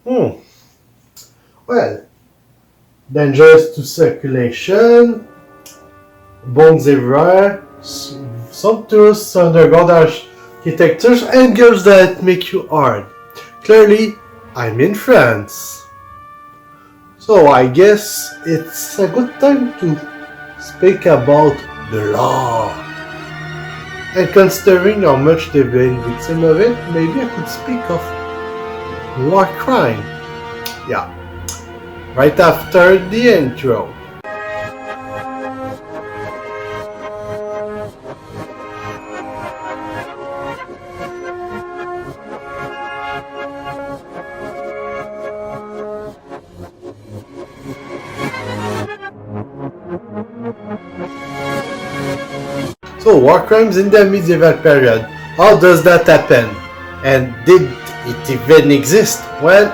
Hmm. Well, dangerous to circulation, bones everywhere, sumptuous underground architectures, and girls that make you hard. Clearly, I'm in France. So I guess it's a good time to speak about the law. And considering how much they've been victim of it, maybe I could speak of war crime. Yeah, right after the intro. So, war crimes in the medieval period. How does that happen? And did it even exist? Well,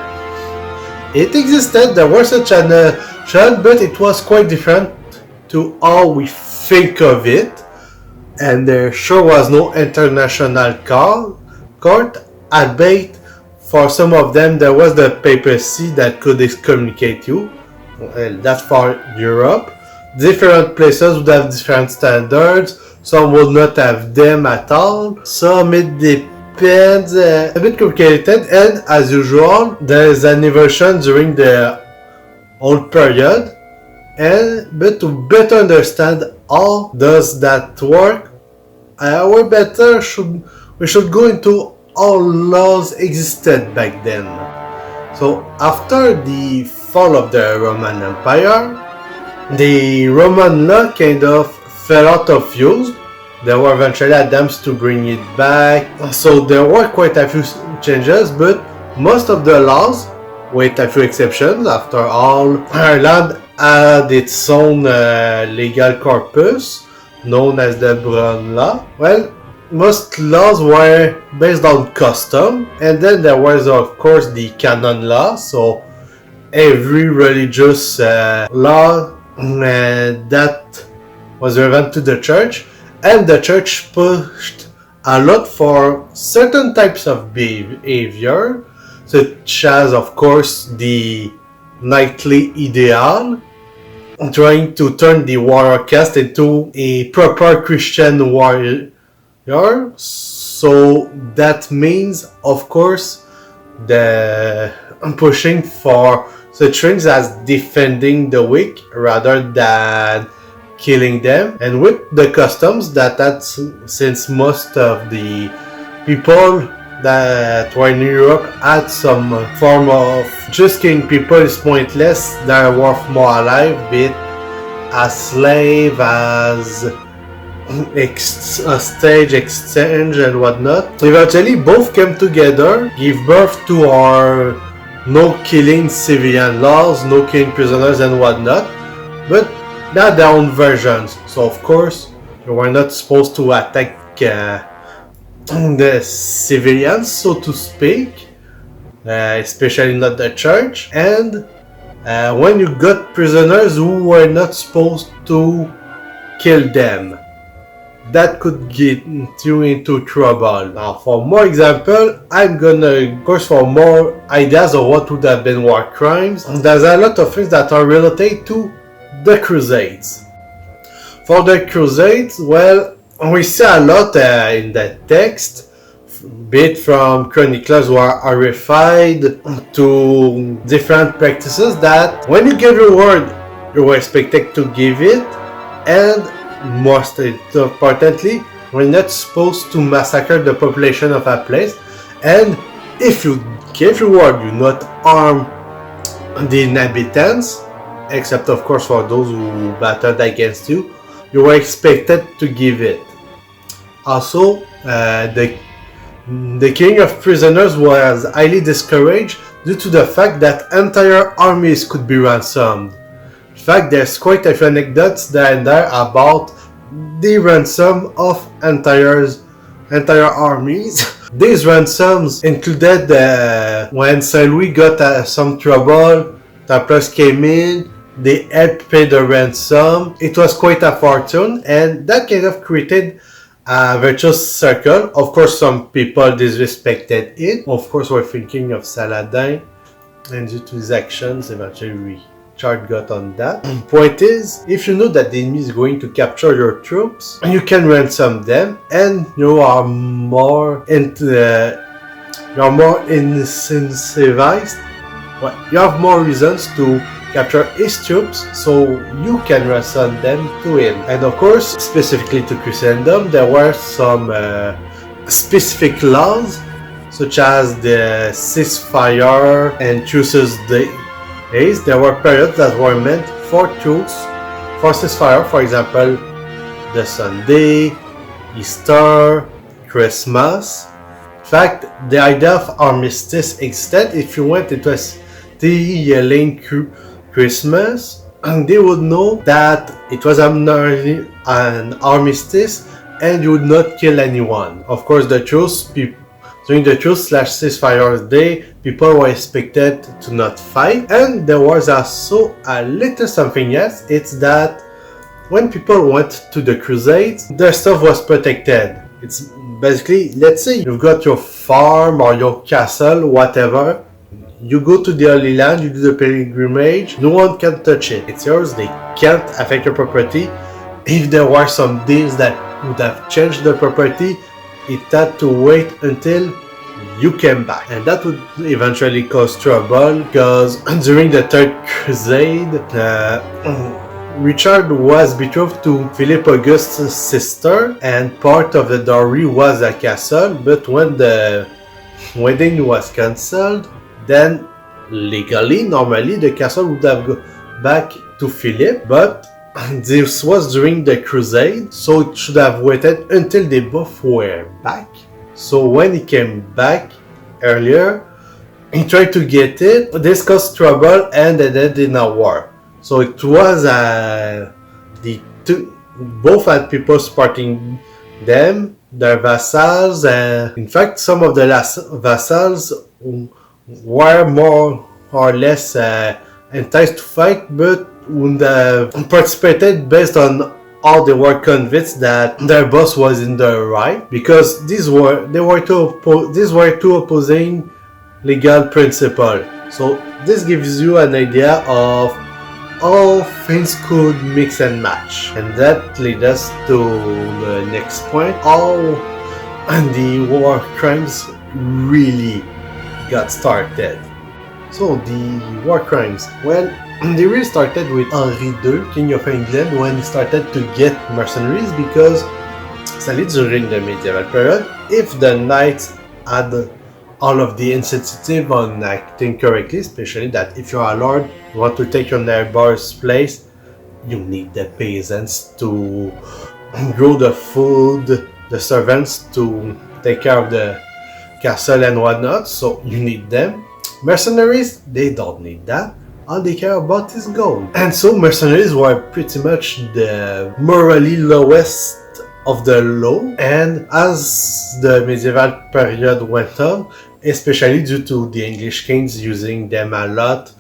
it existed, there was such an option, but it was quite different to how we think of it. And there sure was no international court, albeit for some of them there was the papacy that could excommunicate you. Well, that's for Europe. Different places would have different standards. Some would not have them at all. Some it depends. A bit complicated, and as usual, there is an evolution during the old period. But to better understand how does that work, we should go into how laws existed back then. So after the fall of the Roman Empire, the Roman law kind of fell out of use. There were eventually attempts to bring it back. So there were quite a few changes, but most of the laws, with a few exceptions, after all, Ireland had its own legal corpus, known as the Brown Law. Well, most laws were based on custom, and then there was of course the canon law, so every religious law that was relevant to the church, and the church pushed a lot for certain types of behavior, such as of course the knightly ideal, trying to turn the warrior caste into a proper Christian warrior. So that means of course the pushing for such things as defending the weak rather than killing them, and with the customs that since most of the people that were in Europe had some form of just killing people is pointless, they're worth more alive, be it as slave, as a stage exchange and whatnot. Eventually both came together, give birth to our no killing civilian laws, no killing prisoners and whatnot, but they had their own versions. So of course you were not supposed to attack the civilians, so to speak, especially not the church, and when you got prisoners who were not supposed to kill them, that could get you into trouble. Now for more example, I'm gonna, of course, for more ideas of what would have been war crimes, there's a lot of things that are related to the Crusades. For the Crusades, well, we see a lot in the text, be it from chroniclers who are horrified to different practices that when you give your word, you were expected to give it, and most importantly, we're not supposed to massacre the population of a place, and if you give your word, you not harm the inhabitants, except of course for those who battled against you, you were expected to give it. Also, the killing of prisoners was highly discouraged due to the fact that entire armies could be ransomed. In fact, there's quite a few anecdotes there and there about the ransom of entire armies. These ransoms included when Saint Louis got some trouble, Templars came in, they helped pay the ransom. It was quite a fortune, and that kind of created a virtuous circle. Of course, some people disrespected it. Of course, we're thinking of Saladin, and due to his actions, eventually Richard got on that. Point is, if you know that the enemy is going to capture your troops, you can ransom them, and you are more incentivized. Well, you have more reasons to capture his troops, so you can ransom them to him. And of course, specifically to Christendom, there were some specific laws, such as the ceasefire and truces days. There were periods that were meant for truce, for ceasefire, for example, the Sunday, Easter, Christmas. In fact, the idea of armistice existed. If you went into a city yelling Christmas, they would know that it was an armistice and you would not kill anyone. Of course, the truce, during the truce/ceasefire day, people were expected to not fight. And there was also a little something else. It's that when people went to the Crusades, their stuff was protected. It's basically, let's say you've got your farm or your castle, whatever. You go to the Holy Land, you do the pilgrimage, no one can touch it. It's yours, they can't affect your property. If there were some deals that would have changed the property, it had to wait until you came back. And that would eventually cause trouble, because during the Third Crusade, Richard was betrothed to Philip Augustus' sister, and part of the dowry was a castle, but when the wedding was cancelled, then legally, normally, the castle would have gone back to Philip, but this was during the Crusade, so it should have waited until they both were back. So when he came back earlier, he tried to get it. This caused trouble and ended in a war. So it was both had people supporting them, their vassals, and in fact some of the vassals were more or less enticed to fight, but participated based on how they were convinced that their boss was in the right, because these were two opposing legal principles. So this gives you an idea of how things could mix and match, and that leads us to the next point: how the war crimes really got started. So the war crimes, well, they really started with Henry II, King of England, when he started to get mercenaries, because sadly during the medieval period, if the knights had all of the incentive on acting correctly, especially that if you're a lord, you want to take your neighbor's place, you need the peasants to grow the food, the servants to take care of the castle and whatnot, so you need them. Mercenaries, they don't need that. All they care about is gold. And so mercenaries were pretty much the morally lowest of the low, and as the medieval period went on, especially due to the English kings using them a lot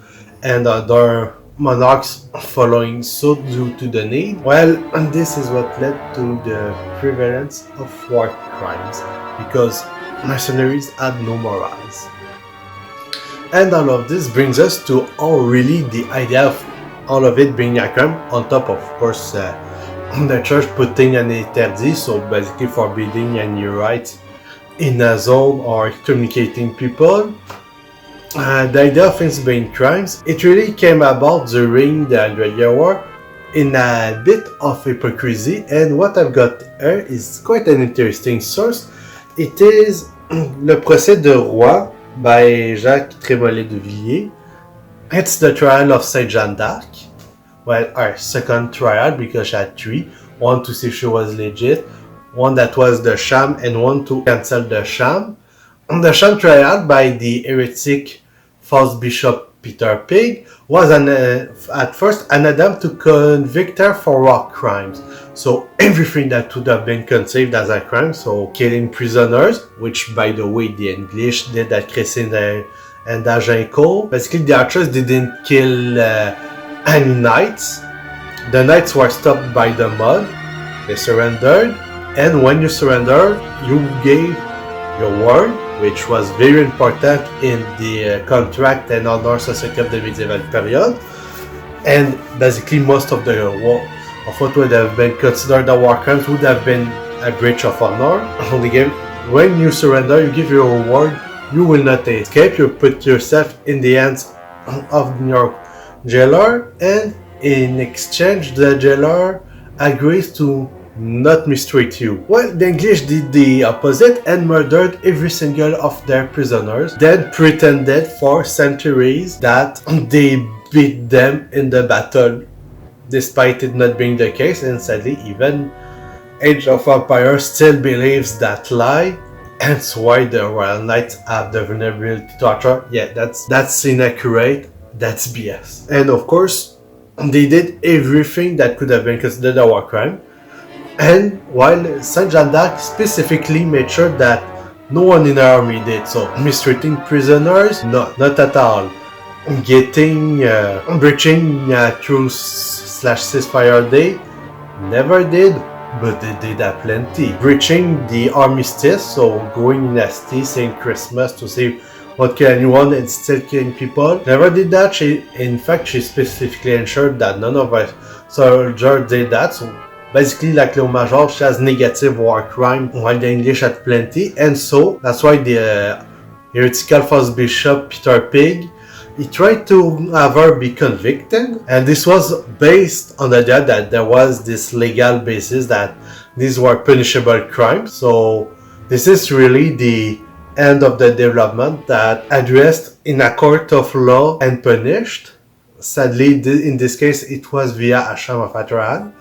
and other monarchs following suit due to the need, well, and this is what led to the prevalence of war crimes, because mercenaries had no morals. And all of this brings us to really the idea of all of it being a crime, on top of course the church putting an interdit, so basically forbidding any rights in a zone or communicating people. The idea of things being crimes, it really came about during the 100-Year War in a bit of hypocrisy, and what I've got here is quite an interesting source. It is Le Procès de Roi by Jacques Trémollet de Villiers. It's the trial of Sainte Jeanne d'Arc. Well, our second trial, because she had three. One to see if she was legit, one that was the sham, and one to cancel the sham. The sham trial by the heretic false bishop Peter Pig was at first an attempt to convict her for war crimes. So everything that would have been conceived as a crime, so killing prisoners, which by the way the English did at Crusades and Agincourt. Basically the archers didn't kill any knights. The knights were stopped by the mud, they surrendered, and when you surrendered, you gave your word, which was very important in the contract and honor society of the medieval period. And basically most of what would have been considered a war crimes would have been a breach of honor. On the game, when you surrender, you give your reward, you will not escape, you put yourself in the hands of your jailer, and in exchange the jailer agrees to not mistreat you. Well, the English did the opposite and murdered every single of their prisoners, then pretended for centuries that they beat them in the battle, despite it not being the case, and sadly even Age of Empires still believes that lie. Hence why the Royal Knights have the vulnerability to torture. Yeah, that's inaccurate, that's BS. And of course, they did everything that could have been considered a war crime. And while Sainte Jeanne d'Arc specifically made sure that no one in her army did so. Mistreating prisoners? No, not at all. Breaching truce/ceasefire day? Never did, but they did that plenty. Breaching the armistice, so going nasty, saying Christmas to say what kill anyone and still killing people. Never did that. In fact, she specifically ensured that none of her soldiers did that. So basically, like Léo Major, she has negative war crime, while the English had plenty. And so, that's why the heretical first bishop, Peter Pig, he tried to have her be convicted. And this was based on the idea that there was this legal basis that these were punishable crimes. So, this is really the end of the development that addressed in a court of law and punished. Sadly, in this case, it was via a sham of Atrahan.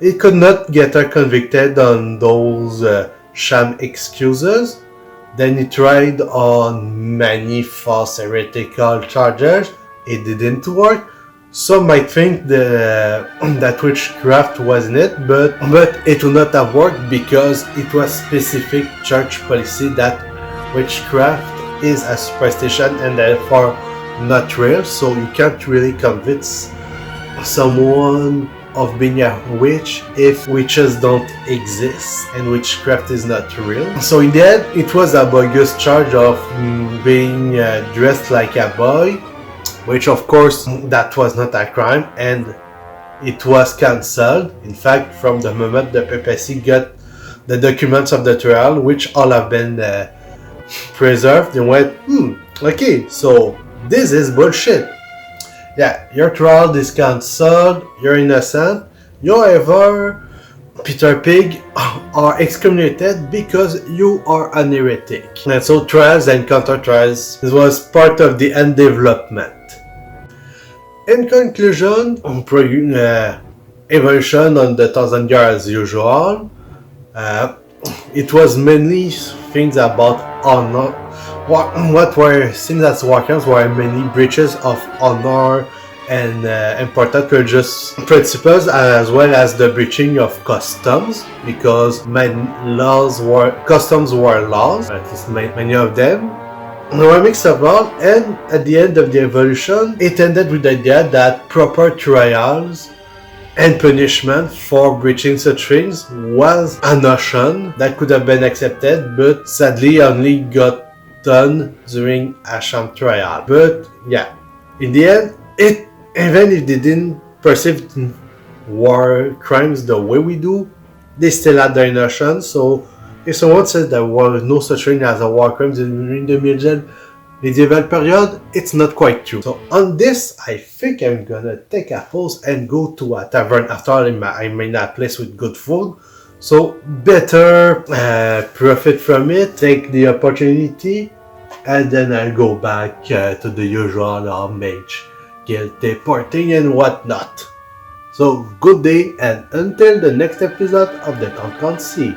It could not get her convicted on those sham excuses. Then he tried on many false heretical charges. It didn't work. Some might think that witchcraft wasn't it, but it would not have worked because it was specific church policy that witchcraft is a superstition and therefore not real. So you can't really convince someone of being a witch if witches don't exist and witchcraft is not real. So in the end, it was a bogus charge of being dressed like a boy, which of course that was not a crime and it was cancelled. In fact, from the moment the papacy got the documents of the trial, which all have been preserved, they went, okay, so this is bullshit. Yeah, your trial is cancelled, you're innocent. However, Peter Pig are excommunicated because you are an heretic. And so trials and counter-trials, this was part of the end development. In conclusion, evolution on the 1000 years as usual. It was mainly things about honor. What were seen as Warcrimes were many breaches of honor and important religious principles, as well as the breaching of customs, because customs were laws, at least many of them. There were a mix of all, and at the end of the evolution, it ended with the idea that proper trials and punishment for breaching such things was a notion that could have been accepted, but sadly only got done during a sham trial. But yeah, in the end, even if they didn't perceive war crimes the way we do, they still had their notion. So if someone says there was no such thing as a war crimes during the medieval period, it's not quite true. So on this, I think I'm gonna take a pause and go to a tavern. After all, I'm in a place with good food, so better profit from it, take the opportunity, and then I'll go back to the usual mage guild partying and whatnot. So good day, and until the next episode of the Count Count C.